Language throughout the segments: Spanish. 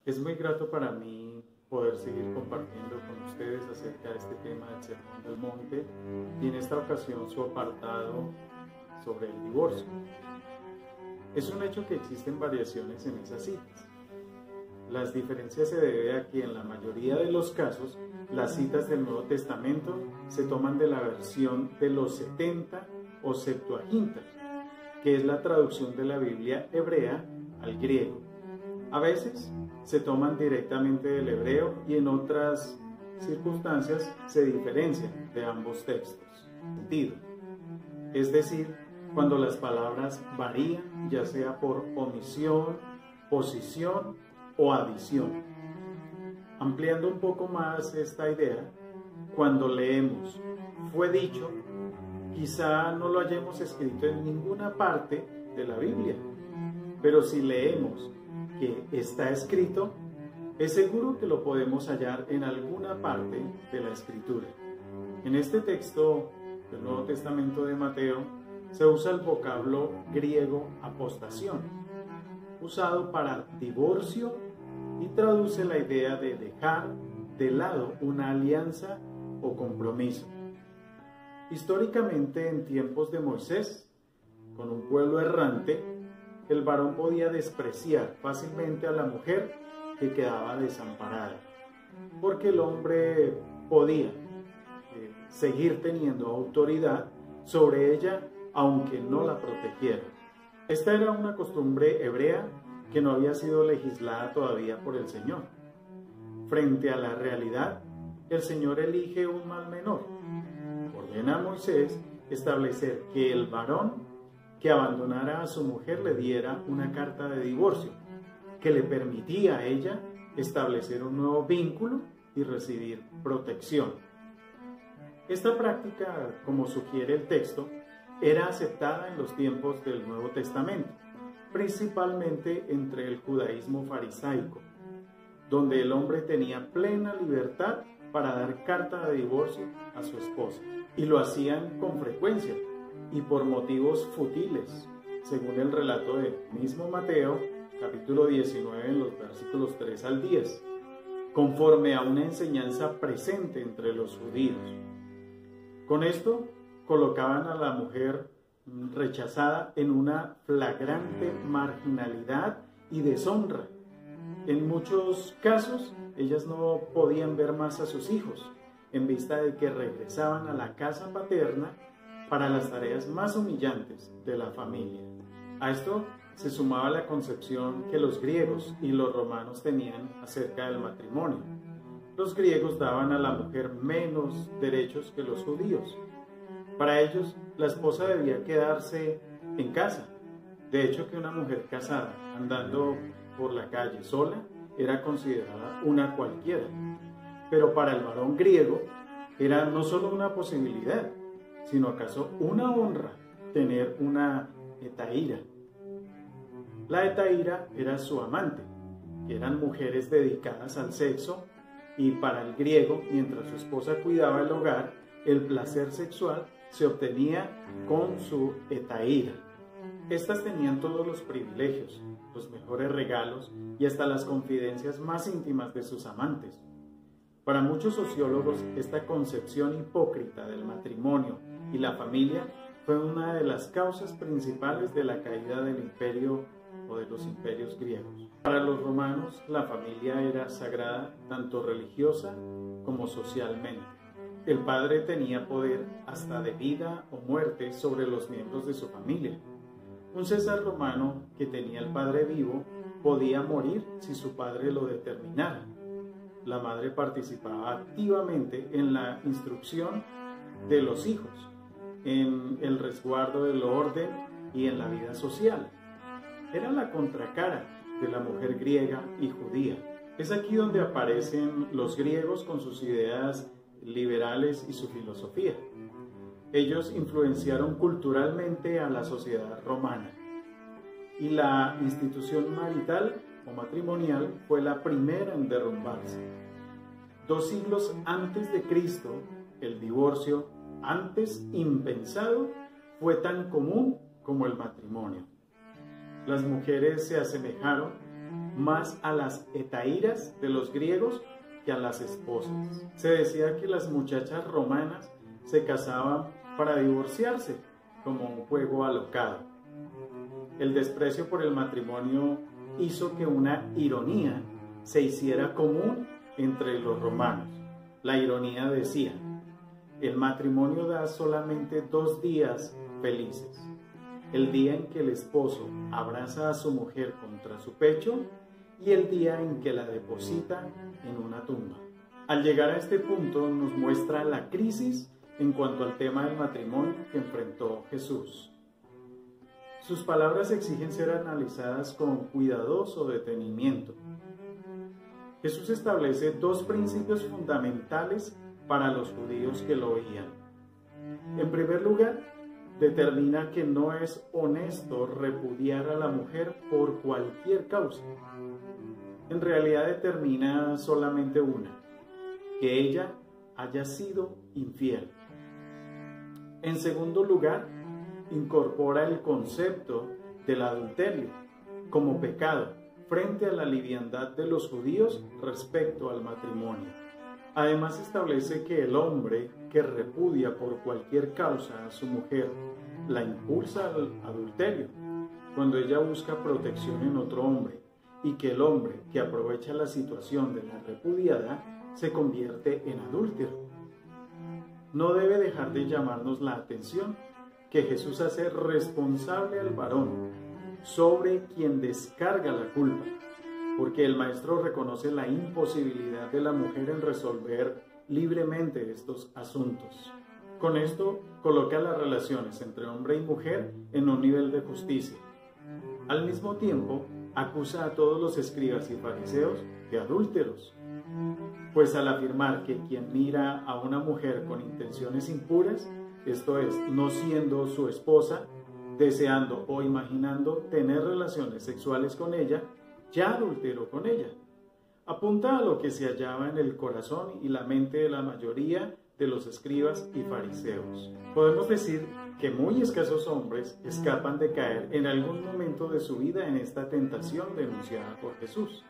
Es muy grato para mí poder seguir compartiendo con ustedes acerca de este tema del Sermón del Monte y en esta ocasión su apartado sobre el divorcio. Es un hecho que existen variaciones en esas citas. Las diferencias se deben a que en la mayoría de los casos las citas del Nuevo Testamento se toman de la versión de los 70 o Septuaginta, que es la traducción de la Biblia hebrea al griego. A veces se toman directamente del hebreo y en otras circunstancias se diferencian de ambos textos. Sentido. Es decir, cuando las palabras varían, ya sea por omisión, posición o adición. Ampliando un poco más esta idea, cuando leemos "fue dicho", quizá no lo hayamos escrito en ninguna parte de la Biblia, pero si leemos que está escrito, es seguro que lo podemos hallar en alguna parte de la Escritura. En este texto del Nuevo Testamento de Mateo se usa el vocablo griego apostación, usado para divorcio y traduce la idea de dejar de lado una alianza o compromiso. Históricamente, en tiempos de Moisés, con un pueblo errante, el varón podía despreciar fácilmente a la mujer que quedaba desamparada, porque el hombre podía seguir teniendo autoridad sobre ella aunque no la protegiera. Esta era una costumbre hebrea que no había sido legislada todavía por el Señor. Frente a la realidad, el Señor elige un mal menor. Ordena a Moisés establecer que el varón que abandonara a su mujer le diera una carta de divorcio, que le permitía a ella establecer un nuevo vínculo y recibir protección. Esta práctica, como sugiere el texto, era aceptada en los tiempos del Nuevo Testamento, principalmente entre el judaísmo farisaico, donde el hombre tenía plena libertad para dar carta de divorcio a su esposa, y lo hacían con frecuencia y por motivos futiles, según el relato de mismo Mateo, capítulo 19, en los versículos 3 al 10, conforme a una enseñanza presente entre los judíos. Con esto, colocaban a la mujer rechazada en una flagrante marginalidad y deshonra. En muchos casos, ellas no podían ver más a sus hijos, en vista de que regresaban a la casa paterna para las tareas más humillantes de la familia. A esto se sumaba la concepción que los griegos y los romanos tenían acerca del matrimonio. Los griegos daban a la mujer menos derechos que los judíos. Para ellos, la esposa debía quedarse en casa. De hecho, que una mujer casada andando por la calle sola era considerada una cualquiera. Pero para el varón griego era no solo una posibilidad, sino acaso una honra tener una hetaira. La hetaira era su amante, que eran mujeres dedicadas al sexo, y para el griego, mientras su esposa cuidaba el hogar, el placer sexual se obtenía con su hetaira. Estas tenían todos los privilegios, los mejores regalos y hasta las confidencias más íntimas de sus amantes. Para muchos sociólogos, esta concepción hipócrita del matrimonio y la familia fue una de las causas principales de la caída del imperio o de los imperios griegos. Para los romanos, la familia era sagrada tanto religiosa como socialmente. El padre tenía poder hasta de vida o muerte sobre los miembros de su familia. Un César romano que tenía el padre vivo podía morir si su padre lo determinara. La madre participaba activamente en la instrucción de los hijos, en el resguardo del orden y en la vida social. Era la contracara de la mujer griega y judía. Es aquí donde aparecen los griegos con sus ideas liberales y su filosofía. Ellos influenciaron culturalmente a la sociedad romana y la institución marital o matrimonial fue la primera en derrumbarse. 2 siglos antes de Cristo, el divorcio, antes impensado, fue tan común como el matrimonio. Las mujeres se asemejaron más a las hetairas de los griegos que a las esposas. Se decía que las muchachas romanas se casaban para divorciarse, como un juego alocado. El desprecio por el matrimonio hizo que una ironía se hiciera común entre los romanos. La ironía decía: el matrimonio da solamente 2 días felices. El día en que el esposo abraza a su mujer contra su pecho y el día en que la deposita en una tumba. Al llegar a este punto nos muestra la crisis en cuanto al tema del matrimonio que enfrentó Jesús. Sus palabras exigen ser analizadas con cuidadoso detenimiento. Jesús establece 2 principios fundamentales para los judíos que lo oían. En primer lugar, determina que no es honesto repudiar a la mujer por cualquier causa. En realidad determina solamente una: que ella haya sido infiel. En segundo lugar, incorpora el concepto del adulterio como pecado frente a la liviandad de los judíos respecto al matrimonio. Además establece que el hombre que repudia por cualquier causa a su mujer la impulsa al adulterio cuando ella busca protección en otro hombre, y que el hombre que aprovecha la situación de la repudiada se convierte en adúltero. No debe dejar de llamarnos la atención que Jesús hace responsable al varón sobre quien descarga la culpa, porque el Maestro reconoce la imposibilidad de la mujer en resolver libremente estos asuntos. Con esto coloca las relaciones entre hombre y mujer en un nivel de justicia. Al mismo tiempo, acusa a todos los escribas y fariseos de adúlteros, pues al afirmar que quien mira a una mujer con intenciones impuras, esto es, no siendo su esposa, deseando o imaginando tener relaciones sexuales con ella, ya adulteró con ella. Apunta a lo que se hallaba en el corazón y la mente de la mayoría de los escribas y fariseos. Podemos decir que muy escasos hombres escapan de caer en algún momento de su vida en esta tentación denunciada por Jesús.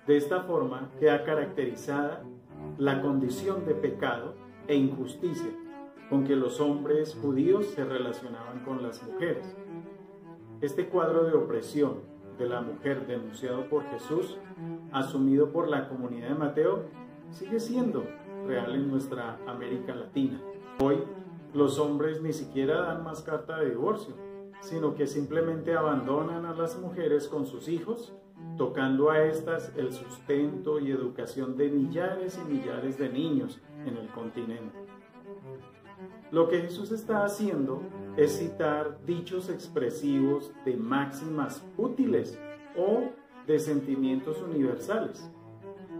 De esta forma queda caracterizada la condición de pecado e injusticia con que los hombres judíos se relacionaban con las mujeres. Este cuadro de opresión de la mujer denunciado por Jesús, asumido por la comunidad de Mateo, sigue siendo real en nuestra América Latina. Hoy, los hombres ni siquiera dan más carta de divorcio, sino que simplemente abandonan a las mujeres con sus hijos, tocando a estas el sustento y educación de millares y millares de niños en el continente. Lo que Jesús está haciendo es citar dichos expresivos de máximas útiles o de sentimientos universales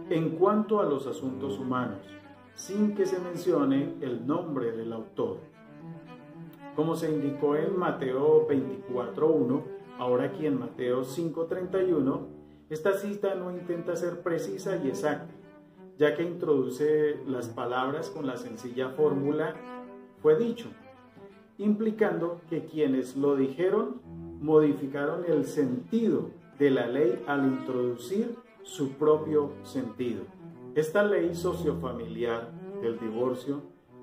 en cuanto a los asuntos humanos, sin que se mencione el nombre del autor. Como se indicó en Mateo 24:1, ahora aquí en Mateo 5:31, esta cita no intenta ser precisa y exacta, ya que introduce las palabras con la sencilla fórmula "fue dicho", implicando que quienes lo dijeron modificaron el sentido de la ley al introducir su propio sentido. Esta ley sociofamiliar del divorcio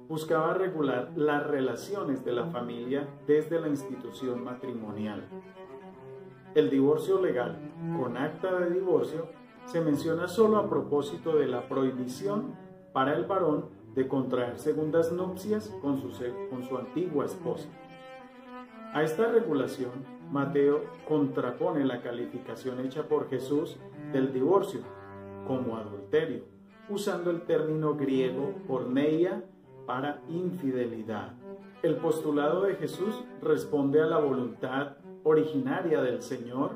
buscaba regular las relaciones de la familia desde la institución matrimonial. El divorcio legal con acta de divorcio se menciona solo a propósito de la prohibición para el varón de contraer segundas nupcias con su antigua esposa. A esta regulación, Mateo contrapone la calificación hecha por Jesús del divorcio como adulterio, usando el término griego porneia para infidelidad. El postulado de Jesús responde a la voluntad originaria del Señor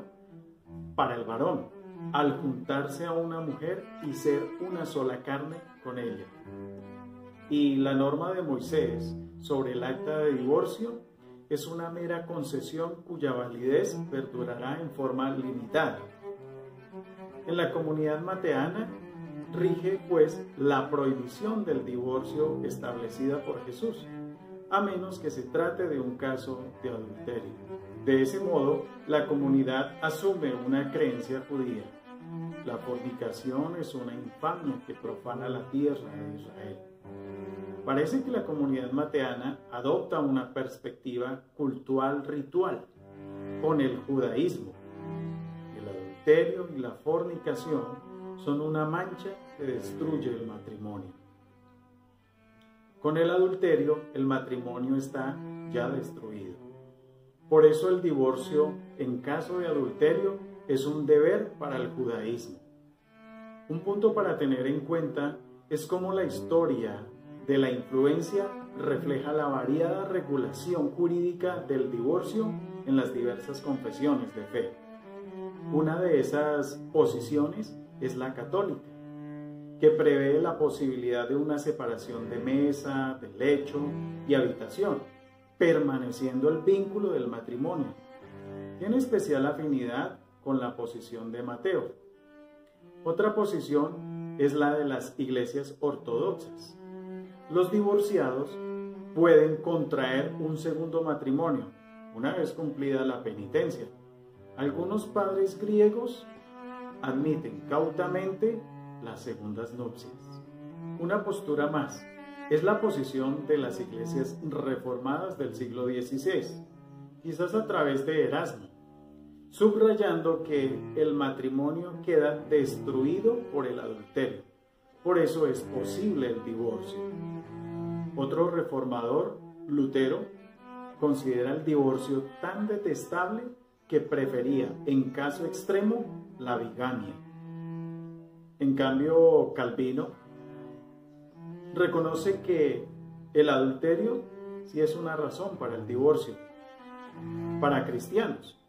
para el varón, al juntarse a una mujer y ser una sola carne con ella. Y la norma de Moisés sobre el acta de divorcio es una mera concesión cuya validez perdurará en forma limitada. En la comunidad mateana rige pues la prohibición del divorcio establecida por Jesús, a menos que se trate de un caso de adulterio. De ese modo, la comunidad asume una creencia judía. La fornicación es una infamia que profana la tierra de Israel. Parece que la comunidad mateana adopta una perspectiva cultural ritual con el judaísmo. El adulterio y la fornicación son una mancha que destruye el matrimonio. Con el adulterio, el matrimonio está ya destruido. Por eso el divorcio en caso de adulterio es un deber para el judaísmo. Un punto para tener en cuenta es cómo la historia de la influencia refleja la variada regulación jurídica del divorcio en las diversas confesiones de fe. Una de esas posiciones es la católica, que prevé la posibilidad de una separación de mesa, de lecho y habitación, permaneciendo el vínculo del matrimonio. Tiene especial afinidad con la posición de Mateo. Otra posición es la de las iglesias ortodoxas. Los divorciados pueden contraer un segundo matrimonio una vez cumplida la penitencia. Algunos padres griegos admiten cautamente las segundas nupcias. Una postura más es la posición de las iglesias reformadas del siglo XVI, quizás a través de Erasmo, subrayando que el matrimonio queda destruido por el adulterio. Por eso es posible el divorcio. Otro reformador, Lutero, considera el divorcio tan detestable que prefería, en caso extremo, la bigamia. En cambio, Calvino reconoce que el adulterio sí es una razón para el divorcio, para cristianos,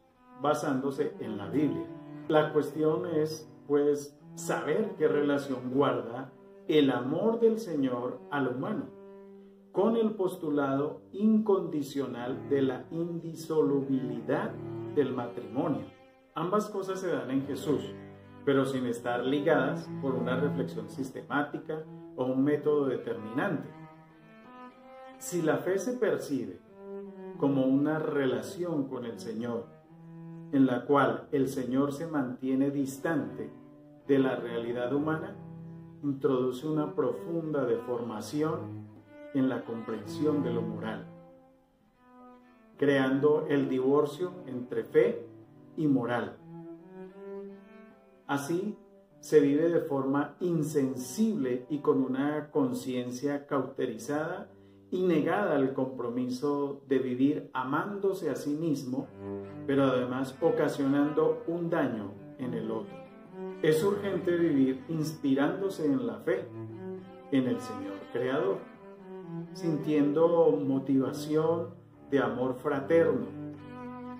basándose en la Biblia. La cuestión es, pues, saber qué relación guarda el amor del Señor al humano con el postulado incondicional de la indisolubilidad del matrimonio. Ambas cosas se dan en Jesús, pero sin estar ligadas por una reflexión sistemática o un método determinante. Si la fe se percibe como una relación con el Señor, en la cual el Señor se mantiene distante de la realidad humana, introduce una profunda deformación en la comprensión de lo moral, creando el divorcio entre fe y moral. Así se vive de forma insensible y con una conciencia cauterizada y negada al compromiso de vivir amándose a sí mismo, pero además ocasionando un daño en el otro. Es urgente vivir inspirándose en la fe, en el Señor Creador, sintiendo motivación de amor fraterno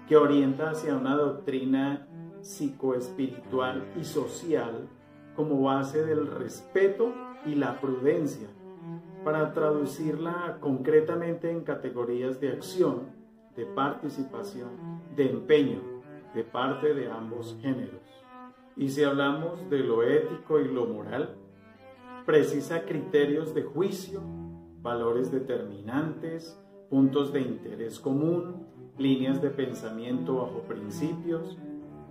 que orienta hacia una doctrina psicoespiritual y social como base del respeto y la prudencia, para traducirla concretamente en categorías de acción, de participación, de empeño de parte de ambos géneros. Y si hablamos de lo ético y lo moral, precisa criterios de juicio, valores determinantes, puntos de interés común, líneas de pensamiento bajo principios,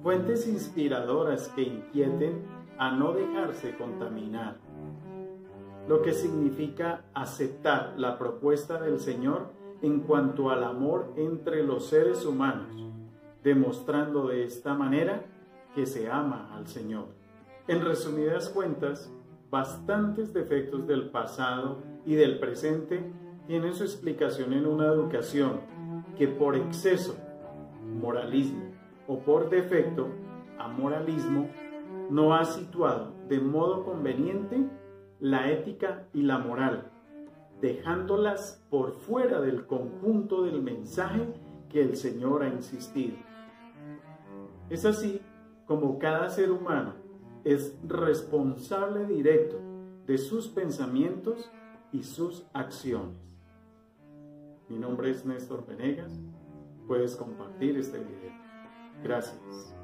fuentes inspiradoras que inquieten a no dejarse contaminar, lo que significa aceptar la propuesta del Señor en cuanto al amor entre los seres humanos, demostrando de esta manera que se ama al Señor. En resumidas cuentas, bastantes defectos del pasado y del presente tienen su explicación en una educación que por exceso, moralismo, o por defecto, amoralismo, no ha situado de modo conveniente la ética y la moral, dejándolas por fuera del conjunto del mensaje que el Señor ha insistido. Es así como cada ser humano es responsable directo de sus pensamientos y sus acciones. Mi nombre es Néstor Venegas. Puedes compartir este video. Gracias.